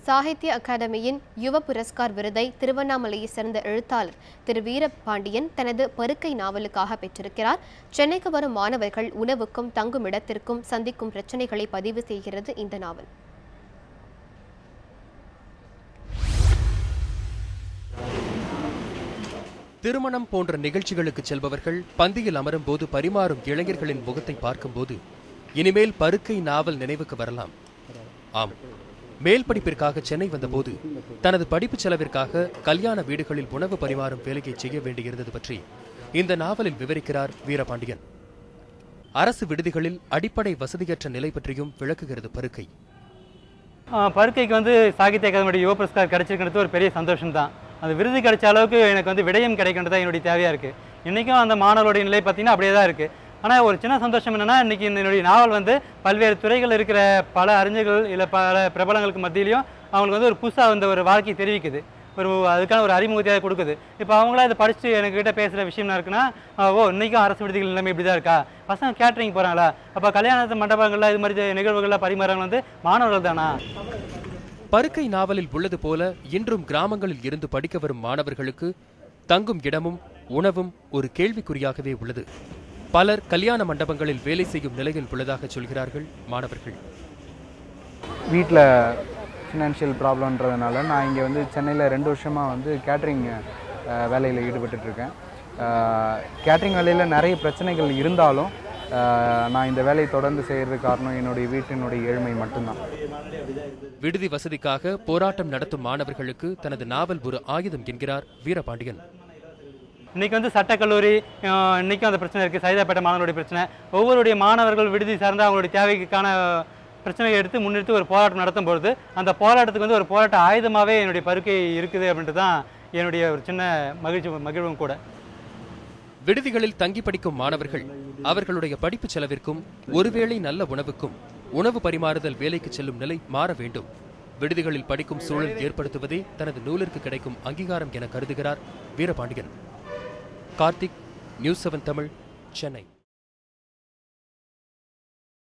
சாகித்ய அகாடமியின் யுவ புரஸ்கார் விருதை திருவண்ணாமலையை சேர்ந்த எழுத்தாளர் திரு வீரபாண்டியன் தனது பருக்கை நாவலுக்காக பெற்றிருக்கிறார். சென்னைக்கு வரும் மாணவர்கள் உணவுக்கும் தங்கும் இடத்திற்கும் சந்திக்கும் பிரச்சனைகளை பதிவு செய்கிறது இந்த நாவல். திருமணம் போன்ற நிகழ்ச்சிகளுக்கு செல்பவர்கள் பந்தியில் அமரும் போது பரிமாறும் இளைஞர்களின் முகத்தை பார்க்கும்போது இனிமேல் பருக்கை நாவல் நினைவுக்கு வரலாம். ஆம், மேல் படிப்பிற்காக சென்னை வந்தபோது தனது படிப்பு செலவிற்காக கல்யாண வீடுகளில் உணவு பரிமாறும் வேலையை செய்ய வேண்டியிருந்தது பற்றி இந்த நாவலில் விவரிக்கிறார் வீரபாண்டியன். அரசு விடுதிகளில் அடிப்படை வசதியற்ற நிலை பற்றியும் விளக்குகிறது பருக்கை. பருக்கைக்கு சாகித்ய அகாதமியோட யுவ புரஸ்கார் கிடைச்சிருக்கிறது ஒரு பெரிய சந்தோஷம் தான். அந்த விருது கிடைச்ச அளவுக்கு எனக்கு விடயம் கிடைக்கின்றது என்னுடைய தேவையாக இருக்குது. இன்றைக்கும் அந்த மாணவருடைய நிலை பார்த்தீங்கன்னா அப்படியே தான் இருக்குது. ஆனால் ஒரு சின்ன சந்தோஷம் என்னென்னா, இன்றைக்கி என்னுடைய நாவல் பல்வேறு துறைகள் இருக்கிற பல அறிஞர்கள் இல்லை பல பிரபலங்களுக்கு மத்தியிலையும் அவங்களுக்கு ஒரு புதுசாக ஒரு வாழ்க்கையை தெரிவிக்குது, அதுக்கான ஒரு அறிமுகத்தையாக கொடுக்குது. இப்போ அவங்களா இதை படித்து என்கிட்ட பேசுகிற விஷயம் என்ன இருக்குன்னா, இன்றைக்கும் அரசு விடுதிகள் எல்லாமே இப்படி தான் இருக்கா, பசங்க கேட்ரிங் போகிறாங்களா, அப்போ கல்யாணத்து மண்டபங்களில் இது மாதிரி நிகழ்வுகளில் பரிமாறவங்க மாணவர்கள் தானா? பருக்கை நாவலில் உள்ளது போல இன்றும் கிராமங்களில் இருந்து படிக்க வரும் மாணவர்களுக்கு தங்கும் இடமும் உணவும் ஒரு கேள்விக்குறியாகவே உள்ளது. பலர் கல்யாண மண்டபங்களில் வேலை செய்யும் நிலையில் உள்ளதாக சொல்கிறார்கள் மாணவர்கள். வீட்டில் ஃபினான்ஷியல் ப்ராப்ளம்ன்றதுனால நான் இங்கே சென்னையில் 2 வருஷமாக கேட்ரிங் வேலையில் ஈடுபட்டுருக்கேன். கேட்ரிங் வேலையில் நிறைய பிரச்சனைகள் இருந்தாலும் நான் இந்த வேலையை தொடர்ந்து செய்கிறது காரணம் என்னுடைய வீட்டினுடைய ஏழ்மை மட்டும்தான். விடுதி வசதிக்காக போராட்டம் நடத்தும் மாணவர்களுக்கு தனது நாவல் ஒரு ஆயுதம் என்கிறார் வீரபாண்டியன். இன்றைக்கி சட்டக்கல்லூரி இன்றைக்கும் அந்த பிரச்சனை இருக்குது. சைதாப்பேட்டை மாணவருடைய பிரச்சனை, ஒவ்வொருடைய மாணவர்கள் விடுதி சார்ந்த அவங்களுடைய தேவைக்கான பிரச்சனைகளை எடுத்து முன்னிறுத்தி ஒரு போராட்டம் நடத்தும் பொழுது அந்த போராட்டத்துக்கு ஒரு போராட்ட ஆயுதமாகவே என்னுடைய பருக்கை இருக்குது அப்படின்ட்டு தான் என்னுடைய ஒரு சின்ன மகிழ்வும் கூட. விடுதிகளில் தங்கி படிக்கும் மாணவர்கள் அவர்களுடைய படிப்பு செலவிற்கும் ஒருவேளை நல்ல உணவுக்கும் உணவு பரிமாறுதல் வேலைக்கு செல்லும் நிலை மாற வேண்டும். விடுதிகளில் படிக்கும் சூழல் ஏற்படுத்துவதே தனது நூலிற்கு கிடைக்கும் அங்கீகாரம் என கருதுகிறார் வீரபாண்டியன். கார்த்திக், நியூஸ் 7 தமிழ், சென்னை.